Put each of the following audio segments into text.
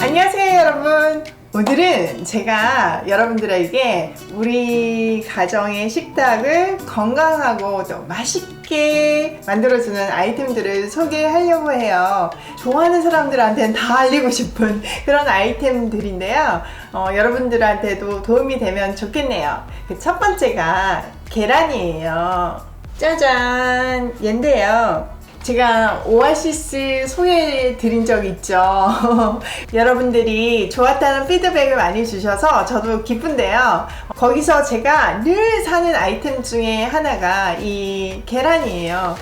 안녕하세요 여러분. 오늘은 제가 여러분들에게 우리 가정의 식탁을 건강하고 또 맛있게 만들어주는 아이템들을 소개하려고 해요. 좋아하는 사람들한테는 다 알리고 싶은 그런 아이템들인데요. 여러분들한테도 도움이 되면 좋겠네요. 그 첫 번째가 계란이에요. 짜잔! 얘인데요. 제가 오아시스 소개해 드린 적 있죠. 여러분들이 좋았다는 피드백을 많이 주셔서 저도 기쁜데요. 거기서 제가 늘 사는 아이템 중에 하나가 이 계란이에요.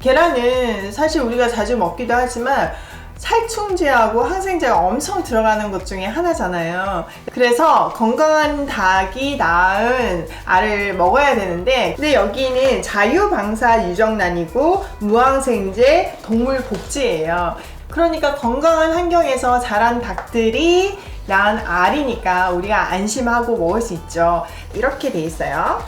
계란은 사실 우리가 자주 먹기도 하지만 살충제하고 항생제가 엄청 들어가는 것 중에 하나잖아요. 그래서 건강한 닭이 낳은 알을 먹어야 되는데, 근데 여기는 자유방사 유정란이고 무항생제 동물복지예요. 그러니까 건강한 환경에서 자란 닭들이 낳은 알이니까 우리가 안심하고 먹을 수 있죠. 이렇게 돼 있어요.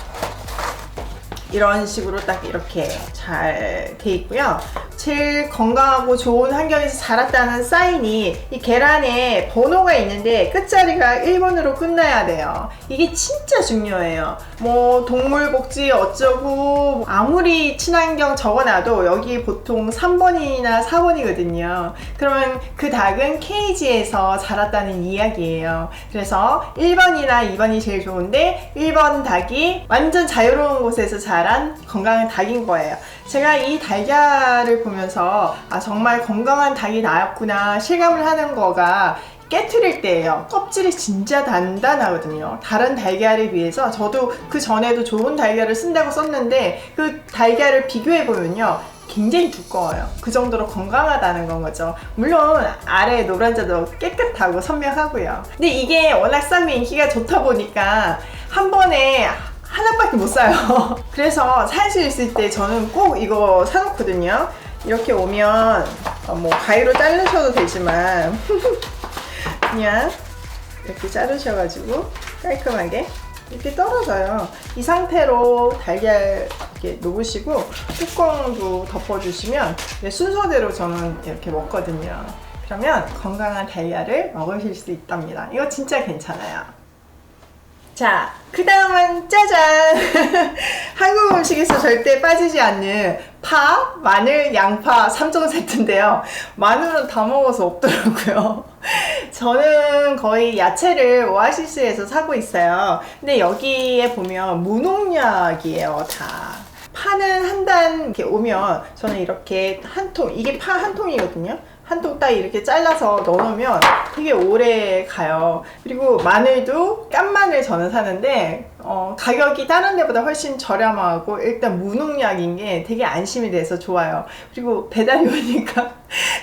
이런 식으로 딱 이렇게 잘 돼 있고요. 제일 건강하고 좋은 환경에서 자랐다는 사인이 이 계란에 번호가 있는데 끝자리가 1번으로 끝나야 돼요. 이게 진짜 중요해요. 뭐 동물복지 어쩌고 아무리 친환경 적어놔도 여기 보통 3번이나 4번이거든요. 그러면 그 닭은 케이지에서 자랐다는 이야기예요. 그래서 1번이나 2번이 제일 좋은데 1번 닭이 완전 자유로운 곳에서 자란 건강한 닭인 거예요. 제가 이 달걀을 보면서 정말 건강한 닭이 나왔구나 실감을 하는 거가 깨트릴 때예요. 껍질이 진짜 단단하거든요. 다른 달걀에 비해서 저도 그 전에도 좋은 달걀을 쓴다고 썼는데 그 달걀을 비교해 보면요, 굉장히 두꺼워요. 그 정도로 건강하다는 건 거죠. 물론 아래 노란자도 깨끗하고 선명하고요. 근데 이게 워낙 쌈이 인기가 좋다 보니까 한 번에 하나밖에 못 사요. 그래서 살 수 있을 때 저는 꼭 이거 사놓거든요. 이렇게 오면 뭐 가위로 자르셔도 되지만 그냥 이렇게 자르셔가지고 깔끔하게 이렇게 떨어져요. 이 상태로 달걀 이렇게 놓으시고 뚜껑도 덮어주시면 순서대로 저는 이렇게 먹거든요. 그러면 건강한 달걀을 먹으실 수 있답니다. 이거 진짜 괜찮아요. 자, 그 다음은 짜잔! 한국 음식에서 절대 빠지지 않는 파, 마늘, 양파 3종 세트인데요. 마늘은 다 먹어서 없더라고요. 저는 거의 야채를 오아시스에서 사고 있어요. 근데 여기에 보면 무농약이에요, 다. 파는 한 단 이렇게 오면 저는 이렇게 한 통, 이게 파 한 통이거든요. 한 통 딱 이렇게 잘라서 넣어놓으면 되게 오래 가요. 그리고 마늘도 깐 마늘 저는 사는데 가격이 다른 데보다 훨씬 저렴하고 일단 무농약인 게 되게 안심이 돼서 좋아요. 그리고 배달이 오니까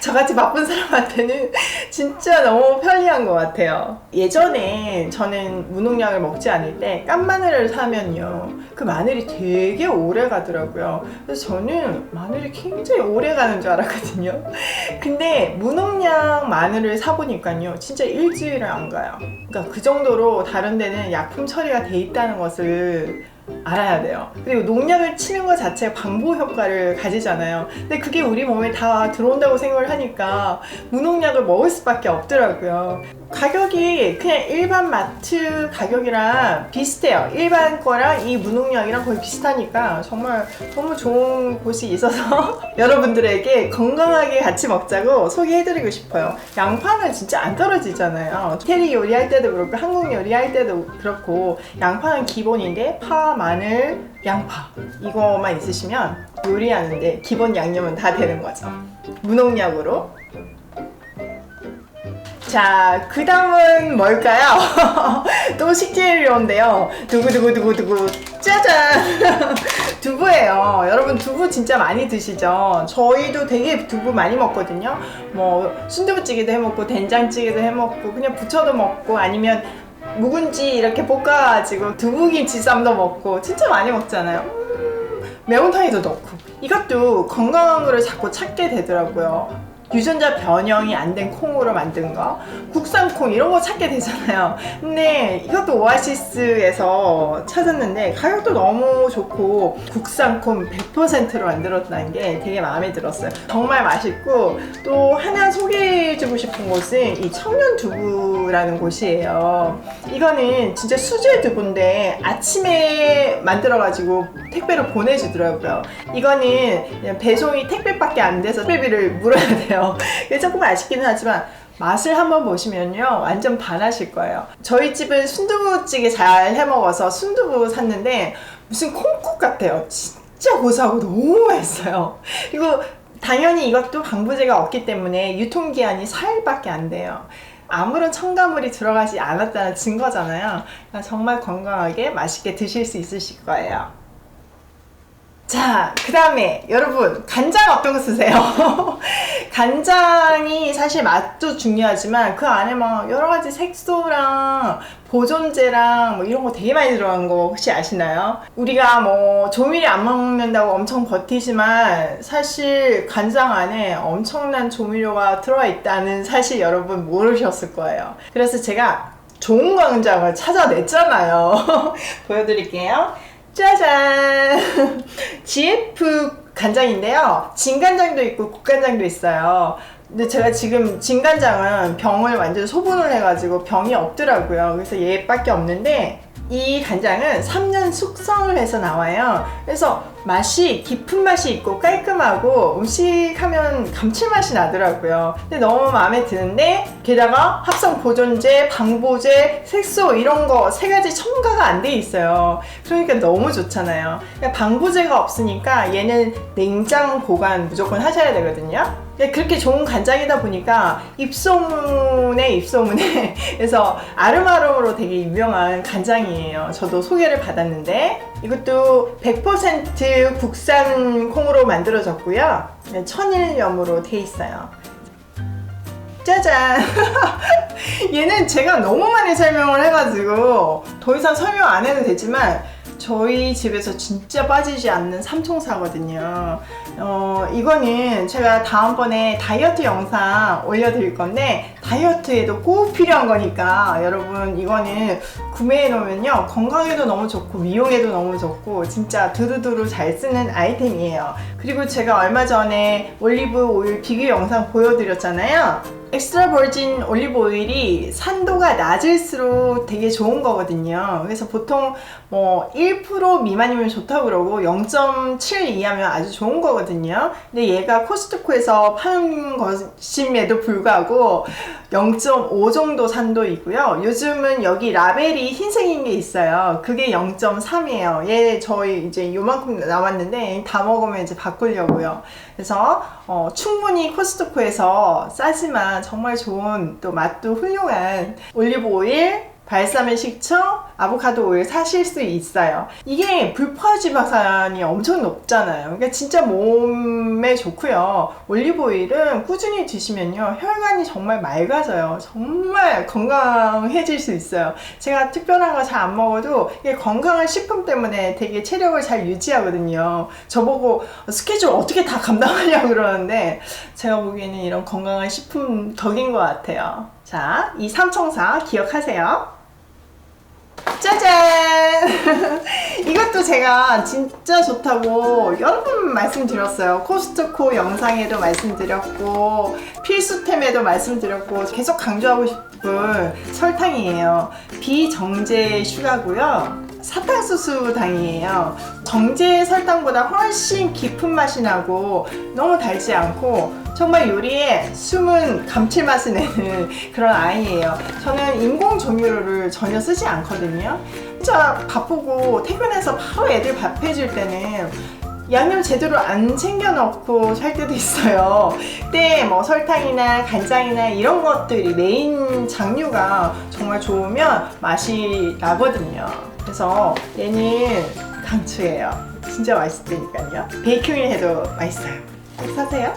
저같이 바쁜 사람한테는 진짜 너무 편리한 것 같아요. 예전에 저는 무농약을 먹지 않을 때 깐 마늘을 사면요, 그 마늘이 되게 오래 가더라고요. 그래서 저는 마늘이 굉장히 오래 가는 줄 알았거든요. 근데 무농약 마늘을 사보니까요, 진짜 일주일을 안 가요. 그러니까 그 정도로 다른 데는 약품 처리가 돼 있다는 것을 알아야 돼요. 그리고 농약을 치는 것 자체가 방부 효과를 가지잖아요. 근데 그게 우리 몸에 다 들어온다고 생각을 하니까 무농약을 먹을 수밖에 없더라고요. 가격이 그냥 일반 마트 가격이랑 비슷해요. 일반 거랑 이 무농약이랑 거의 비슷하니까 정말 너무 좋은 곳이 있어서 여러분들에게 건강하게 같이 먹자고 소개해드리고 싶어요. 양파는 진짜 안 떨어지잖아요. 이태리 요리할 때도 그렇고 한국 요리할 때도 그렇고 양파는 기본인데 파, 마늘, 양파 이거만 있으시면 요리하는데 기본 양념은 다 되는 거죠. 무농약으로. 자, 그 다음은 뭘까요? 또 식재료인데요. 두부 짜잔! 두부예요. 여러분 두부 진짜 많이 드시죠? 저희도 되게 두부 많이 먹거든요. 뭐 순두부찌개도 해먹고 된장찌개도 해먹고 그냥 부쳐도 먹고 아니면 묵은지 이렇게 볶아가지고 두부김치 쌈도 먹고 진짜 많이 먹잖아요. 매운탕에도 넣고. 이것도 건강한 거를 자꾸 찾게 되더라고요. 유전자 변형이 안 된 콩으로 만든 거, 국산 콩 이런 거 찾게 되잖아요. 근데 이것도 오아시스에서 찾았는데 가격도 너무 좋고 국산 콩 100%로 만들었다는 게 되게 마음에 들었어요. 정말 맛있고 또 하나 소개해 알려주고 싶은 곳은 이 청년두부라는 곳이에요. 이거는 진짜 수제 두부인데 아침에 만들어가지고 택배로 보내주더라고요. 이거는 그냥 배송이 택배밖에 안 돼서 택배비를 물어야 돼요. 이게 조금 아쉽기는 하지만 맛을 한번 보시면요 완전 반하실 거예요. 저희 집은 순두부찌개 잘 해먹어서 순두부 샀는데 무슨 콩국 같아요. 진짜 고소하고 너무 맛있어요. 그리고 당연히 이것도 방부제가 없기 때문에 유통기한이 4일밖에 안 돼요. 아무런 첨가물이 들어가지 않았다는 증거잖아요. 그러니까 정말 건강하게 맛있게 드실 수 있으실 거예요. 자, 그 다음에 여러분 간장 어떤 거 쓰세요? 간장이 사실 맛도 중요하지만 그 안에 막 여러가지 색소랑 보존제랑 뭐 이런 거 되게 많이 들어간 거 혹시 아시나요? 우리가 뭐 조미료 안 먹는다고 엄청 버티지만 사실 간장 안에 엄청난 조미료가 들어가 있다는 사실 여러분 모르셨을 거예요. 그래서 제가 좋은 간장을 찾아냈잖아요. 보여드릴게요. 짜잔! GF 간장인데요. 진간장도 있고 국간장도 있어요. 근데 제가 지금 진간장은 병을 완전 소분을 해가지고 병이 없더라고요. 그래서 얘밖에 없는데 이 간장은 3년 숙성을 해서 나와요. 그래서 맛이 깊은 맛이 있고 깔끔하고 음식하면 감칠맛이 나더라고요. 근데 너무 마음에 드는데 게다가 합성 보존제, 방부제, 색소 이런 거 3가지 첨가가 안 돼 있어요. 그러니까 너무 좋잖아요. 그러니까 방부제가 없으니까 얘는 냉장 보관 무조건 하셔야 되거든요. 그렇게 좋은 간장이다 보니까 입소문에 그래서 아름아름으로 되게 유명한 간장이에요. 저도 소개를 받았는데 이것도 100% 국산 콩으로 만들어졌고요. 천일염으로 돼 있어요. 짜잔! 얘는 제가 너무 많이 설명을 해가지고 더 이상 설명 안 해도 되지만 저희 집에서 진짜 빠지지 않는 삼총사거든요. 이거는 제가 다음번에 다이어트 영상 올려드릴 건데 다이어트에도 꼭 필요한 거니까 여러분 이거는 구매해 놓으면요 건강에도 너무 좋고 미용에도 너무 좋고 진짜 두루두루 잘 쓰는 아이템이에요. 그리고 제가 얼마 전에 올리브 오일 비교 영상 보여드렸잖아요. 엑스트라 버진 올리브 오일이 산도가 낮을수록 되게 좋은 거거든요. 그래서 보통 뭐 1% 미만이면 좋다고 그러고 0.7 이하면 아주 좋은 거거든요. 근데 얘가 코스트코에서 파는 것임에도 불구하고 0.5 정도 산도이고요. 요즘은 여기 라벨이 흰색인 게 있어요. 그게 0.3이에요. 얘 저희 이제 요만큼 남았는데 다 먹으면 이제 바꾸려고요. 그래서 충분히 코스트코에서 싸지만 정말 좋은 또 맛도 훌륭한 올리브 오일, 발사믹 식초, 아보카도 오일 사실 수 있어요. 이게 불포화지방산이 엄청 높잖아요. 그러니까 진짜 몸에 좋고요. 올리브 오일은 꾸준히 드시면요 혈관이 정말 맑아져요. 정말 건강해질 수 있어요. 제가 특별한 거 잘 안 먹어도 이게 건강한 식품 때문에 되게 체력을 잘 유지하거든요. 저보고 스케줄 어떻게 다 감당하냐고 그러는데 제가 보기에는 이런 건강한 식품 덕인 것 같아요. 자, 이 삼총사 기억하세요. 짜잔! 이것도 제가 진짜 좋다고 여러 번 말씀드렸어요. 코스트코 영상에도 말씀드렸고 필수템에도 말씀드렸고 계속 강조하고 싶은 설탕이에요. 비정제 슈가고요. 사탕수수 당이에요. 정제 설탕보다 훨씬 깊은 맛이 나고 너무 달지 않고 정말 요리에 숨은 감칠맛을 내는 그런 아이예요. 저는 인공 조미료를 전혀 쓰지 않거든요. 진짜 바쁘고 퇴근해서 바로 애들 밥 해줄 때는 양념 제대로 안 챙겨 넣고 살 때도 있어요. 그때 뭐 설탕이나 간장이나 이런 것들이 메인 장류가 정말 좋으면 맛이 나거든요. 그래서 얘는 강추해요. 진짜 맛있으니까요. 베이킹을 해도 맛있어요. 꼭 사세요.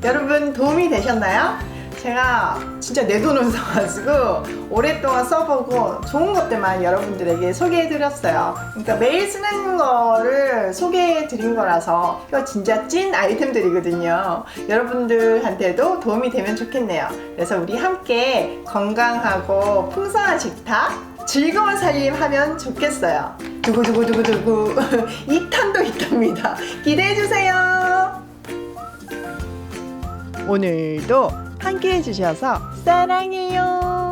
여러분 도움이 되셨나요? 제가 진짜 내 돈을 써가지고 오랫동안 써보고 좋은 것들만 여러분들에게 소개해드렸어요. 그러니까 매일 쓰는 거를 소개해드린 거라서 이거 진짜 찐 아이템들이거든요. 여러분들한테도 도움이 되면 좋겠네요. 그래서 우리 함께 건강하고 풍성한 식탁, 즐거운 살림 하면 좋겠어요. 두구두구두구두구 2탄도 있답니다. 기대해주세요. 오늘도 함께 해주셔서 사랑해요.